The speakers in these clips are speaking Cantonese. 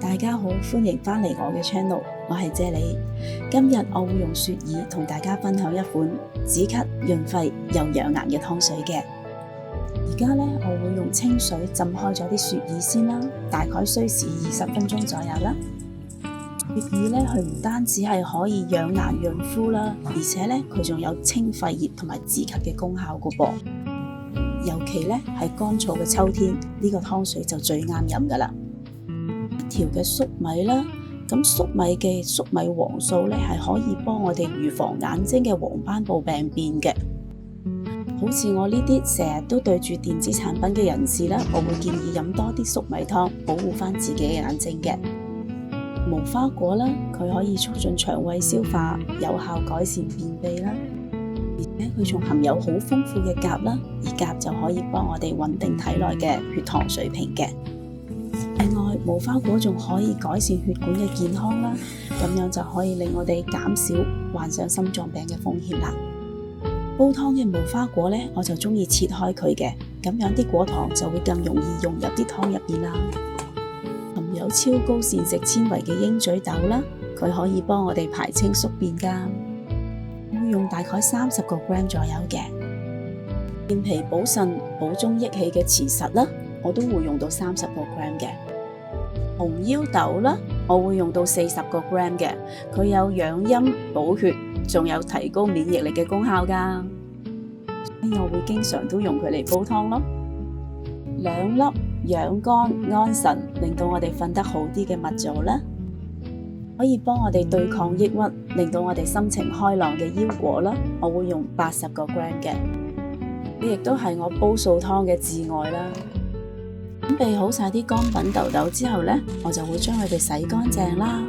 大家好，歡迎返嚟我嘅 channel， 我係啫喱。今日我會用雪耳同大家分享一款止咳、潤肺又養顏嘅湯水嘅。而家呢，我會用清水浸開咗啲雪耳先啦，大概需時20分鐘左右啦。雪耳呢，佢唔單止係可以養顏潤膚啦，而且呢，佢仲有清肺熱同埋止咳嘅功效㗎噃。尤其呢，係乾燥嘅秋天，呢個湯水就最啱飲㗎啦。一條嘅粟米啦，咁粟米嘅粟米黃素咧係可以幫我哋預防眼睛嘅黃斑部病變嘅。好似我呢啲成日都對住電子產品嘅人士咧，我會建議飲多啲粟米湯，保護翻自己嘅眼睛嘅。無花果啦，佢可以促進腸胃消化，有效改善便秘啦。而且佢仲含有好豐富嘅鉀啦，而鉀就可以幫我哋穩定體內嘅血糖水平嘅。另外，無花果仲可以改善血管嘅健康啦，咁樣就可以令我哋減少患上心臟病嘅風險啦。煲湯嘅無花果呢，我就中意切開佢嘅，咁樣啲果糖就會更容易融入啲湯入邊啦。含有超高膳食纖維嘅鷹嘴豆啦，佢可以幫我哋排清宿便噶，我會用大概30個 gram 左右嘅。健脾補腎、補中益氣嘅芡實啦，我都會用到30個 gram 嘅。紅腰豆啦，我會用到40個 gram 嘅，佢有養陰補血，仲有提高免疫力嘅功效噶，所以我會經常都用佢嚟煲湯咯。2粒養肝安神，令到我哋瞓得好啲嘅蜜棗啦，可以幫我哋對抗抑鬱，令到我哋心情開朗嘅腰果啦，我會用80個 gram 嘅，呢亦都係我煲素湯嘅至愛啦。準備好晒啲乾品豆豆之後呢，我就會將佢哋洗乾淨啦。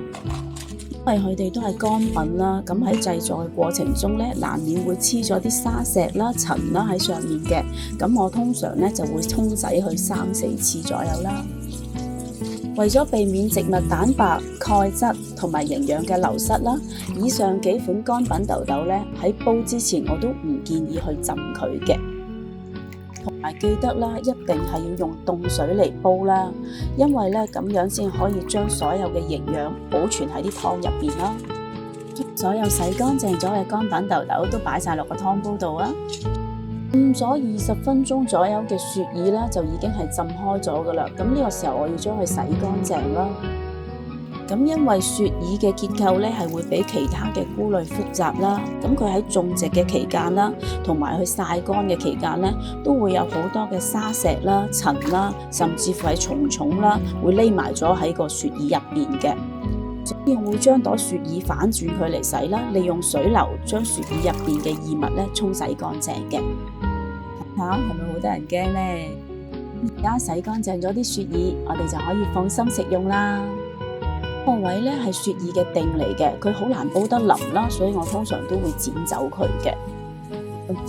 因為佢哋都係乾品啦，咁喺製作嘅過程中呢，難免會黐咗啲沙石啦、塵啦喺上面嘅。咁我通常呢就會沖洗佢3-4次左右啦。為咗避免植物蛋白、鈣質同埋營養嘅流失啦，以上幾款乾品豆豆呢，喺煲之前我都唔建議去浸佢嘅。同埋記得啦，一定係要用凍水嚟煲啦，因為咧咁樣先可以將所有嘅營養保存喺啲湯入邊啦。所有洗乾淨咗嘅乾品豆豆都擺晒落個湯煲度啊。浸咗20分鐘左右嘅雪耳啦，就已經係浸開咗噶啦。咁呢個時候我要將佢洗乾淨啦。咁因為雪耳嘅結構咧係會比其他嘅菇類複雜啦，咁佢喺種植嘅期間啦，同埋去曬乾嘅期間咧，都會有好多嘅沙石啦、塵啦，甚至乎係蟲蟲啦，會匿埋咗喺個雪耳入邊嘅。所以我會將朵雪耳反轉佢嚟洗啦，利用水流將雪耳入邊嘅異物咧沖洗乾淨嘅。睇下係咪好得人驚呢？而家洗乾淨咗啲雪耳，我哋就可以放心食用啦。個位咧係雪耳嘅定嚟嘅，佢好難煲得腍啦，所以我通常都會剪走佢嘅。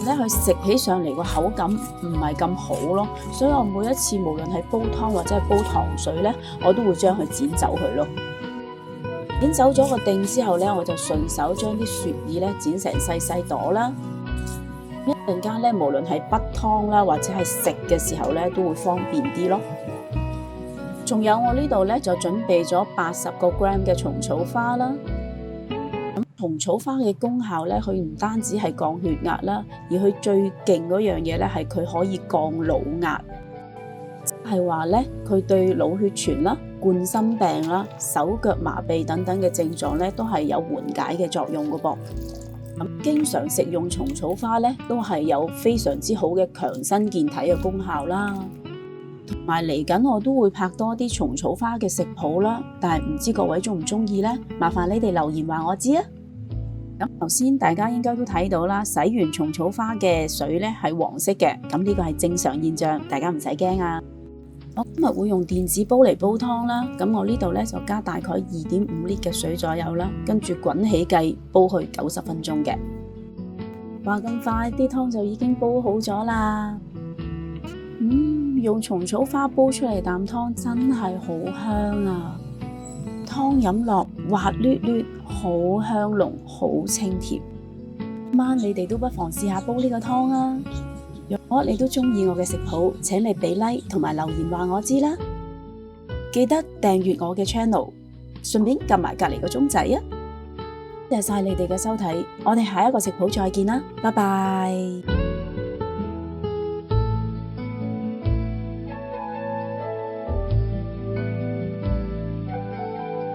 咧佢食起上嚟個口感唔係咁好咯，所以我每一次無論係煲湯或者係煲糖水咧，我都會將佢剪走佢咯。剪走咗個定之後咧，我就順手將啲雪耳咧剪成細細朵啦。一陣間咧，無論係滗湯啦或者係食嘅時候咧，都會方便啲咯。仲有我呢度咧就準備咗80個 gram 嘅蟲草花啦。咁蟲草花嘅功效咧，佢唔單止係降血壓啦，而佢最勁嗰樣嘢咧係佢可以降腦壓，係話咧佢對腦血栓啦、冠心病啦、手腳麻痹等等嘅症狀咧都係有緩解嘅作用噶噃。咁經常食用蟲草花咧，都係有非常之好嘅強身健體嘅功效啦。同埋嚟緊我都會拍多啲蟲草花嘅食譜啦，但係唔知各位中唔中意呢？麻煩你哋留言話我知啊。咁頭先大家應該都睇到啦，洗完蟲草花嘅水呢係黃色嘅，咁呢個係正常現象，大家唔使驚啊。我今日會用電子煲嚟煲湯啦，咁我呢度呢就加大概2.5 litre嘅水左右啦，跟住滾起計煲去90分鐘嘅。話咁快啲湯就已經煲好咗啦。用蟲草花煲出嚟啖湯真係好香啊！湯飲落滑捋捋，好香濃，好清甜。今晚你哋都不妨試下煲呢個湯啊！如果你都中意我嘅食譜，請你俾 like 同埋留言話我知啦。記得訂閱我嘅 channel， 順便撳埋隔籬個鐘仔啊！多謝晒你哋嘅收睇，我哋下一個食譜再見啦，拜拜。